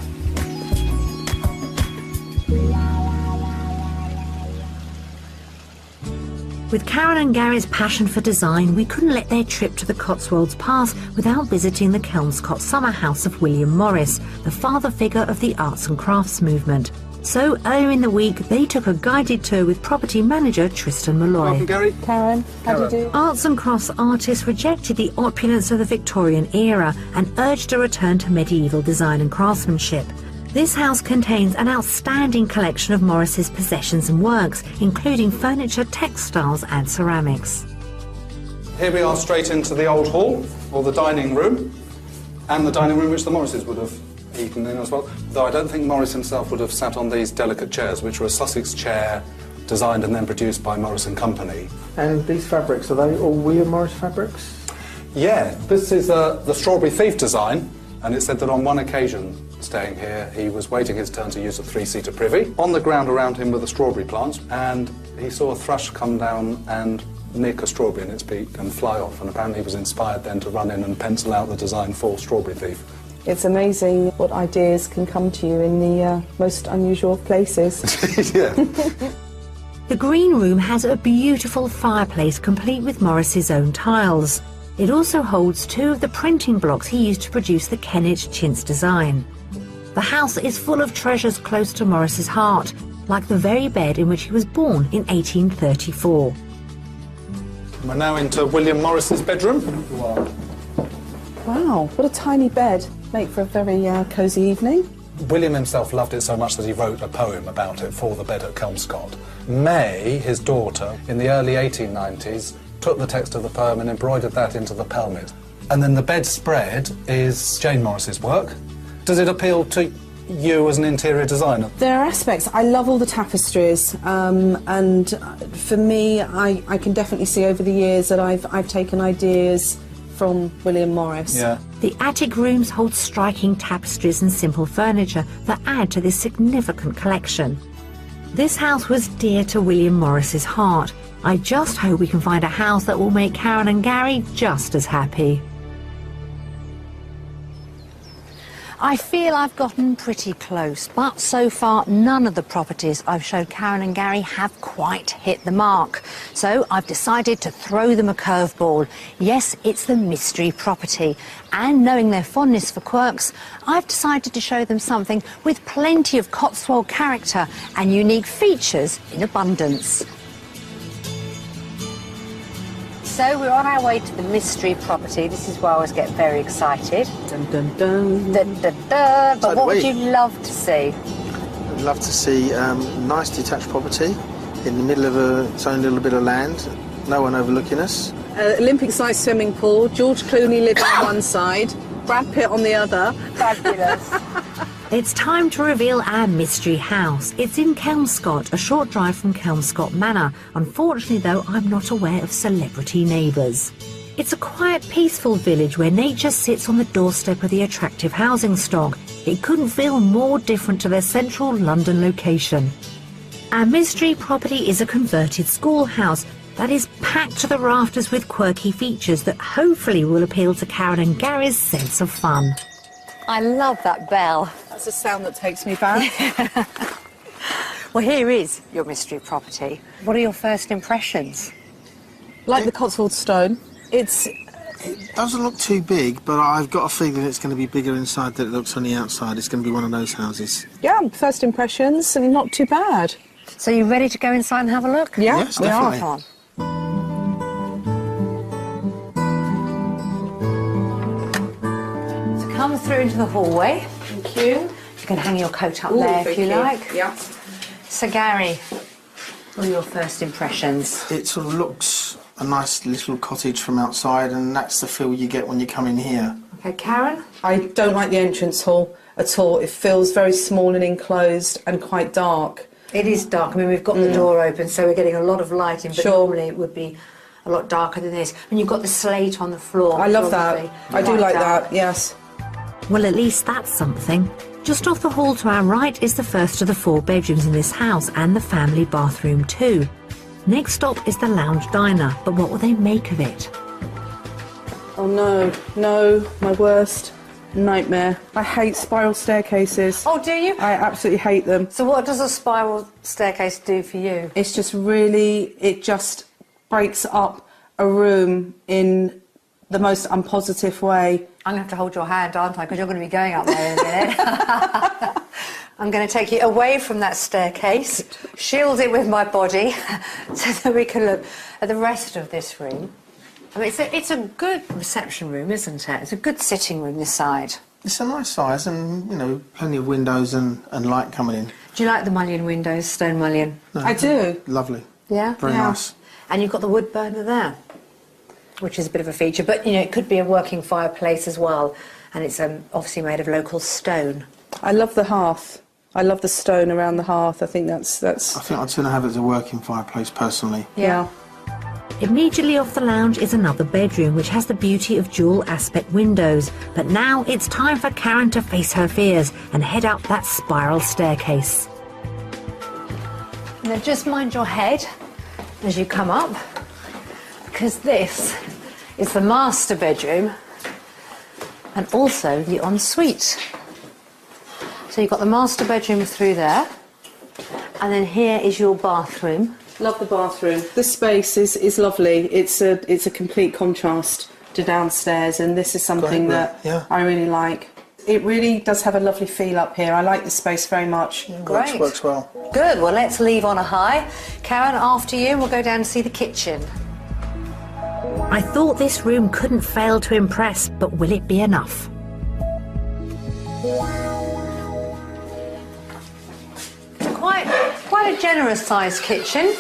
With Karen and Gary's passion for design, we couldn't let their trip to the Cotswolds pass without visiting the Kelmscott summer house of William Morris, the father figure of the arts and crafts movement. So earlier in the week, they took a guided tour with property manager Tristan Malloy. Welcome, Gary. Karen, how do you do? Arts and crafts artists rejected the opulence of the Victorian era and urged a return to medieval design and craftsmanship. This house contains an outstanding collection of Morris's possessions and works, including furniture, textiles and ceramics. Here we are straight into the old hall, or the dining room, and the dining room which the Morrises would have eaten in as well. Though I don't think Morris himself would have sat on these delicate chairs, which were a Sussex chair, designed and then produced by Morris and Company. And these fabrics, are they all William Morris fabrics? Yeah, this is the Strawberry Thief design, and it said that on one occasion, staying here, he was waiting his turn to use a 3-seater privy. On the ground around him were the strawberry plants, and he saw a thrush come down and nick a strawberry in its beak and fly off, and apparently he was inspired then to run in and pencil out the design for Strawberry Thief. It's amazing what ideas can come to you in the most unusual of places. Yeah. The green room has a beautiful fireplace complete with Morris's own tiles. It also holds 2 of the printing blocks he used to produce the Kennet chintz design. The house is full of treasures close to Morris's heart, like the very bed in which he was born in 1834. We're now into William Morris's bedroom. Wow, what a tiny bed. Make for a very cosy evening. William himself loved it so much that he wrote a poem about it for the bed at Kelmscott. May, his daughter, in the early 1890s, took the text of the poem and embroidered that into the pelmet. And then the bedspread is Jane Morris's work. Does it appeal to you as an interior designer? There are aspects. I love all the tapestries, and for me, I can definitely see over the years that I've taken ideas from William Morris. Yeah. The attic rooms hold striking tapestries and simple furniture that add to this significant collection. This house was dear to William Morris's heart. I just hope we can find a house that will make Karen and Gary just as happy. I feel I've gotten pretty close, but so far none of the properties I've showed Karen and Gary have quite hit the mark. So I've decided to throw them a curveball. Yes, it's the mystery property. And knowing their fondness for quirks, I've decided to show them something with plenty of Cotswold character and unique features in abundance. So we're on our way to the mystery property. This is where I always get very excited. Dun, dun, dun. Dun, dun, dun. But So what do would we. you love to see? I'd love to see nice detached property in the middle of its own little bit of land, no one overlooking us. Olympic-sized swimming pool, George Clooney living on one side, Brad Pitt on the other. Fabulous. It's time to reveal our mystery house. It's in Kelmscott, a short drive from Kelmscott Manor. Unfortunately, though, I'm not aware of celebrity neighbours. It's a quiet, peaceful village where nature sits on the doorstep of the attractive housing stock. It couldn't feel more different to their central London location. Our mystery property is a converted schoolhouse that is packed to the rafters with quirky features that hopefully will appeal to Karen and Gary's sense of fun. I love that bell. That's a sound that takes me back. Well, here is your mystery property. What are your first impressions? Like the Cotswold stone. It doesn't look too big, but I've got a feeling it's going to be bigger inside than it looks on the outside. It's going to be one of those houses. Yeah, first impressions, and not too bad. So you ready to go inside and have a look? Yeah, yes, we definitely. are. Come on. So come through into the hallway. Thank you. You can hang your coat up Ooh, there if thank you like. Yeah. So Gary, what are your first impressions? It sort of looks a nice little cottage from outside, and that's the feel you get when you come in here. Okay, Karen? I don't like the entrance hall at all. It feels very small and enclosed and quite dark. It is dark. I mean, we've got the door open, so we're getting a lot of light in, but Sure. normally it would be a lot darker than this. And you've got the slate on the floor. I love which that. obviously I do quite like dark. that, yes. Well, at least that's something. Just off the hall to our right is the first of the 4 bedrooms in this house and the family bathroom too. Next stop is the lounge diner, but what will they make of it? Oh no, my worst nightmare. I hate spiral staircases. Oh, do you? I absolutely hate them. So what does a spiral staircase do for you? It's just really, it just breaks up a room in the most unpositive way. I'm going to have to hold your hand, aren't I? Because you're going to be going up there in a minute. I'm going to take you away from that staircase, shield it with my body, so that we can look at the rest of this room. I mean, it's a good reception room, isn't it? It's a good sitting room, this side. It's a nice size, and, you know, plenty of windows and light coming in. Do you like the mullion windows, stone mullion? No, I do. Lovely. Yeah? Very nice. And you've got the wood burner there, which is a bit of a feature. But, you know, it could be a working fireplace as well. And it's obviously made of local stone. I love the hearth. I love the stone around the hearth. I think that's. I think I'd sooner have it as a working fireplace, personally. Yeah. Immediately off the lounge is another bedroom which has the beauty of dual aspect windows. But now it's time for Karen to face her fears and head up that spiral staircase. Now just mind your head as you come up, because this is the master bedroom and also the ensuite. So you've got the master bedroom through there, and then here is your bathroom. Love the bathroom. The space is lovely. It's a complete contrast to downstairs, and this is something Great, that yeah. I really like. It really does have a lovely feel up here. I like the space very much. Great. Works well. Good, well let's leave on a high. Karen, after you, and we'll go down to see the kitchen. I thought this room couldn't fail to impress, but will it be enough? Quite a generous sized kitchen.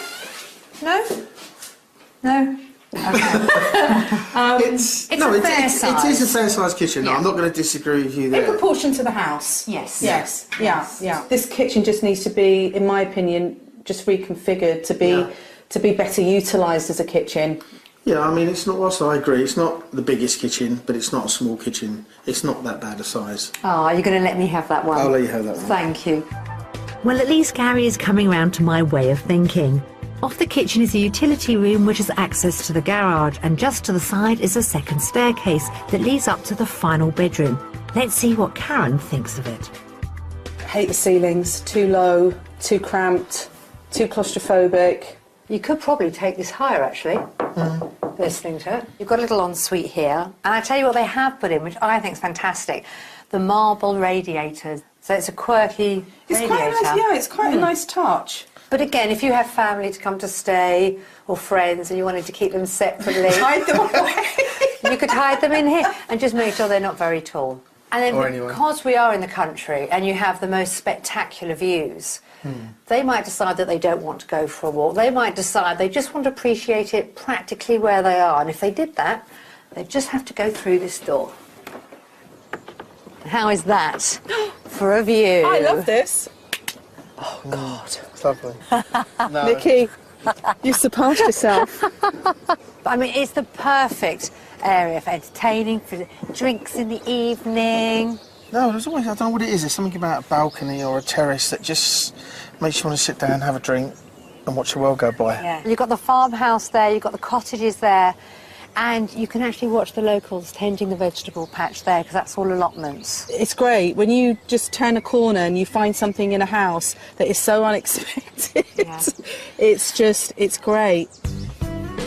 No? No? It's a fair size. It is a fair size kitchen. Yeah. I'm not going to disagree with you In there. proportion to the house. Yes. Yes. Yeah. This kitchen just needs to be, in my opinion, just reconfigured to be better utilised as a kitchen. Yeah, I mean, it's not. Also, I agree. It's not the biggest kitchen, but it's not a small kitchen. It's not that bad a size. Oh, you're going to let me have that one? I'll let you have that one. Thank you. Well, at least Gary is coming round to my way of thinking. Off the kitchen is a utility room which has access to the garage, and just to the side is a second staircase that leads up to the final bedroom. Let's see what Karen thinks of it. Hate the ceilings. Too low, too cramped, too claustrophobic. You could probably take this higher, actually, listening to it. You've got a little ensuite here, and I tell you what they have put in, which I think is fantastic, the marble radiators. So it's a quirky radiator. Quite nice, yeah, it's quite a nice touch. But again, if you have family to come to stay, or friends, and you wanted to keep them separately, Hide them away. you could hide them in here and just make sure they're not very tall. And then Or anyway. because we are in the country and you have the most spectacular views, they might decide that they don't want to go for a walk. They might decide they just want to appreciate it practically where they are. And if they did that, they'd just have to go through this door. How is that for a view? I love this. Oh, God. It's lovely. Nikki, you've surpassed yourself. I mean, it's the perfect area for entertaining, for drinks in the evening. No, there's always, I don't know what it is, there's something about a balcony or a terrace that just makes you want to sit down, have a drink and watch the world go by. Yeah. You've got the farmhouse there, you've got the cottages there, and you can actually watch the locals tending the vegetable patch there, because that's all allotments. It's great when you just turn a corner and you find something in a house that is so unexpected. Yeah. It's great.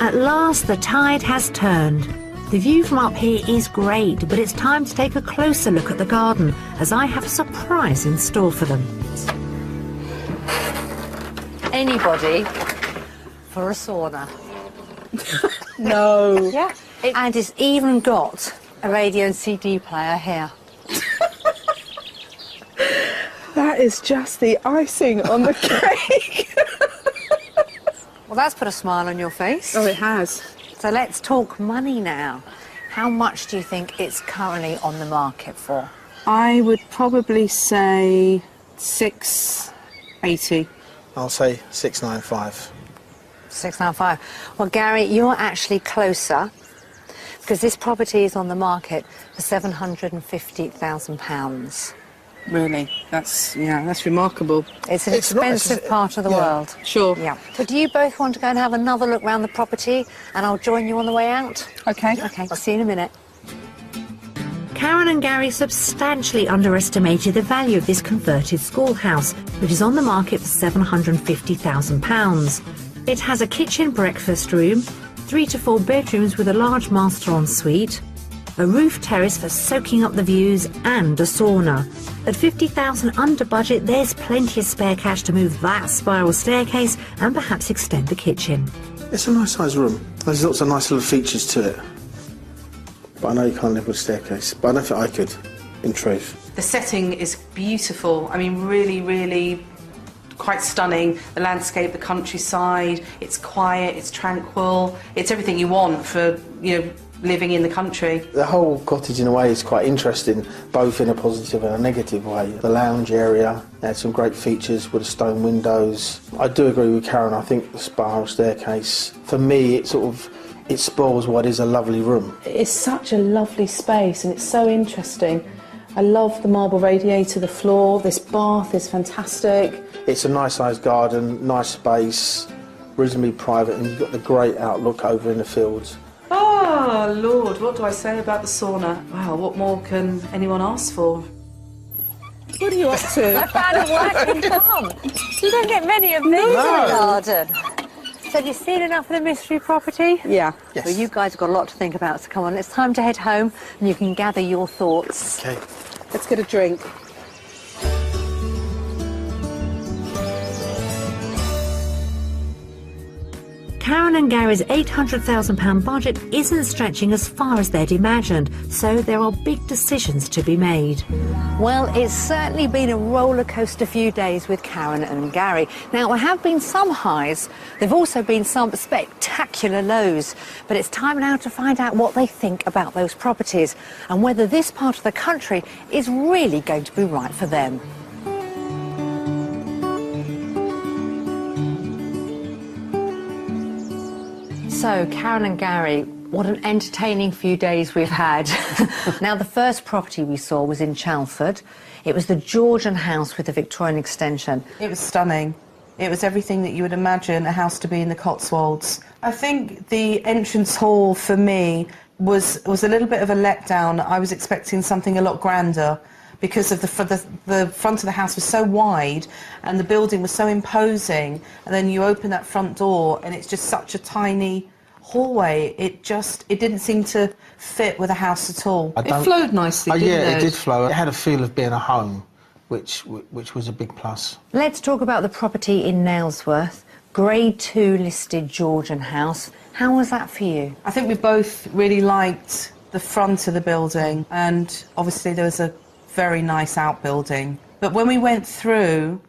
At last, the tide has turned. The view from up here is great, but it's time to take a closer look at the garden, as I have a surprise in store for them. Anybody for a sauna. No. Yeah. And it's even got a radio and CD player here. That is just the icing on the cake. Well, that's put a smile on your face. Oh, it has. So let's talk money now. How much do you think it's currently on the market for? I would probably say 680. I'll say 695. 695. Well, Gary, you're actually closer, because this property is on the market for £750,000. Really? That's remarkable. It's an expensive part of the world. Sure. Yeah. But do you both want to go and have another look around the property, and I'll join you on the way out? Okay. Okay, I'll see you in a minute. Karen and Gary substantially underestimated the value of this converted schoolhouse, which is on the market for £750,000. It has a kitchen breakfast room, 3 to 4 bedrooms with a large master ensuite, a roof terrace for soaking up the views, and a sauna. At £50,000 under budget, there's plenty of spare cash to move that spiral staircase and perhaps extend the kitchen. It's a nice sized room. There's lots of nice little features to it. But I know you can't live with a staircase, but I don't think I could, in truth. The setting is beautiful. I mean, really, really quite stunning. The landscape, the countryside, it's quiet, it's tranquil. It's everything you want for, living in the country. The whole cottage in a way is quite interesting, both in a positive and a negative way. The lounge area had some great features with the stone windows. I do agree with Karen, I think the spiral staircase, for me, it spoils what is a lovely room. It's such a lovely space and it's so interesting. I love the marble radiator, the floor, this bath is fantastic. It's a nice sized garden, nice space, reasonably private, and you've got the great outlook over in the fields. Oh, Lord, what do I say about the sauna? Wow, what more can anyone ask for? What are you up to? I found a working farm. You don't get many of these in the garden. So have you seen enough of the mystery property? Yeah. Yes. Well, you guys have got a lot to think about, so come on, it's time to head home and you can gather your thoughts. Okay. Let's get a drink. Karen and Gary's £800,000 budget isn't stretching as far as they'd imagined, so there are big decisions to be made. Well, it's certainly been a roller coaster few days with Karen and Gary. Now, there have been some highs, there've also been some spectacular lows, but it's time now to find out what they think about those properties and whether this part of the country is really going to be right for them. So, Karen and Gary, what an entertaining few days we've had. Now, the first property we saw was in Chalford. It was the Georgian house with the Victorian extension. It was stunning. It was everything that you would imagine a house to be in the Cotswolds. I think the entrance hall for me was a little bit of a letdown. I was expecting something a lot grander because of the front of the house was so wide and the building was so imposing, and then you open that front door and it's just such a tiny hallway. It didn't seem to fit with a house at all. It flowed nicely, didn't it? Yeah, it did flow. It had a feel of being a home, which was a big plus. Let's talk about the property in Nailsworth, Grade 2 listed Georgian house. How was that for you? I think we both really liked the front of the building, and obviously there was a very nice outbuilding. But when we went through,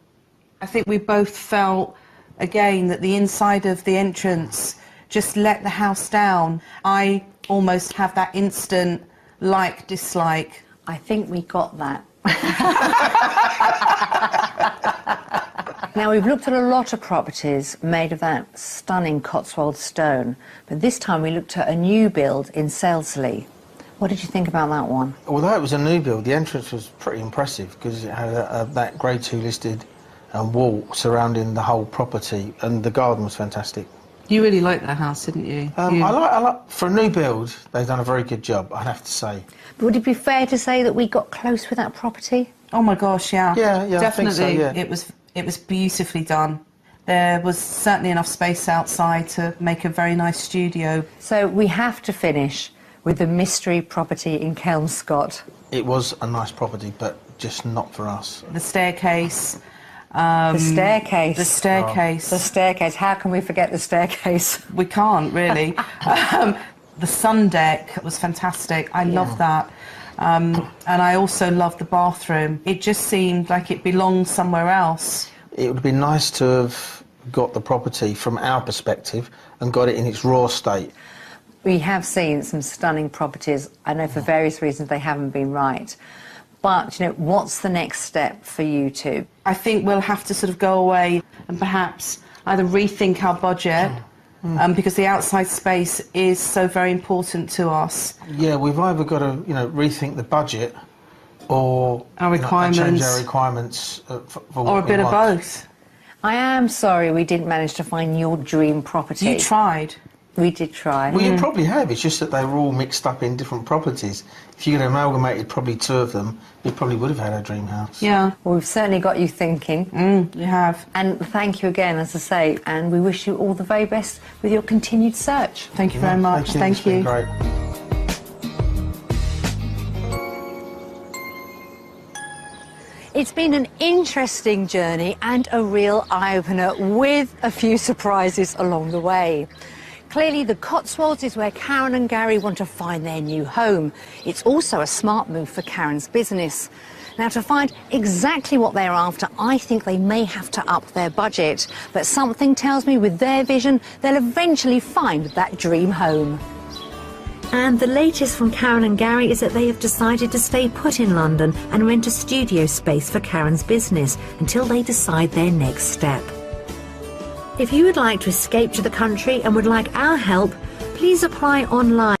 I think we both felt, again, that the inside of the entrance just let the house down. I almost have that instant like-dislike. I think we got that. Now, we've looked at a lot of properties made of that stunning Cotswold stone, but this time we looked at a new build in Salesley. What did you think about that one? Although it was a new build, the entrance was pretty impressive because it had that Grade 2 listed wall surrounding the whole property, and the garden was fantastic. You really liked that house, didn't you? I like, for a new build, they've done a very good job, I'd have to say. But would it be fair to say that we got close with that property? Oh my gosh, yeah. Yeah, Definitely. I think so, yeah. It was beautifully done. There was certainly enough space outside to make a very nice studio. So we have to finish with the mystery property in Kelmscott. It was a nice property, but just not for us. The staircase. The staircase. The staircase. The staircase. How can we forget the staircase? We can't, really. The sun deck was fantastic. I love that. And I also loved the bathroom. It just seemed like it belonged somewhere else. It would have been nice to have got the property from our perspective and got it in its raw state. We have seen some stunning properties. I know for various reasons they haven't been right. But, you know, what's the next step for you two? I think we'll have to sort of go away and perhaps either rethink our budget, because the outside space is so very important to us. Yeah, we've either got to, rethink the budget or Our requirements. change our requirements for what Or a we bit of want. both. I am sorry we didn't manage to find your dream property. You tried. We did try. Well, you probably have. It's just that they were all mixed up in different properties. If you had amalgamated probably two of them, you probably would have had a dream house. Yeah. Well, we've certainly got you thinking. You have. And thank you again, as I say, and we wish you all the very best with your continued search. Thank you very much. Thank It's been you. great. It's been an interesting journey and a real eye-opener with a few surprises along the way. Clearly, the Cotswolds is where Karen and Gary want to find their new home. It's also a smart move for Karen's business. Now, to find exactly what they're after, I think they may have to up their budget. But something tells me with their vision, they'll eventually find that dream home. And the latest from Karen and Gary is that they have decided to stay put in London and rent a studio space for Karen's business until they decide their next step. If you would like to escape to the country and would like our help, please apply online.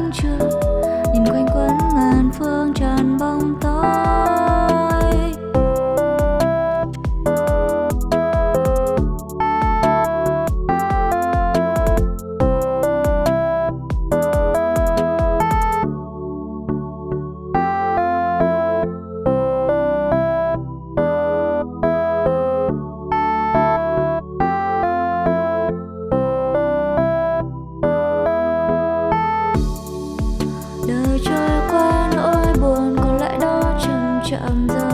sáng trưa, nhìn quanh quẩn ngàn phương tràn bóng tối. Đời trôi qua nỗi buồn còn lại đó chậm chậm rơi.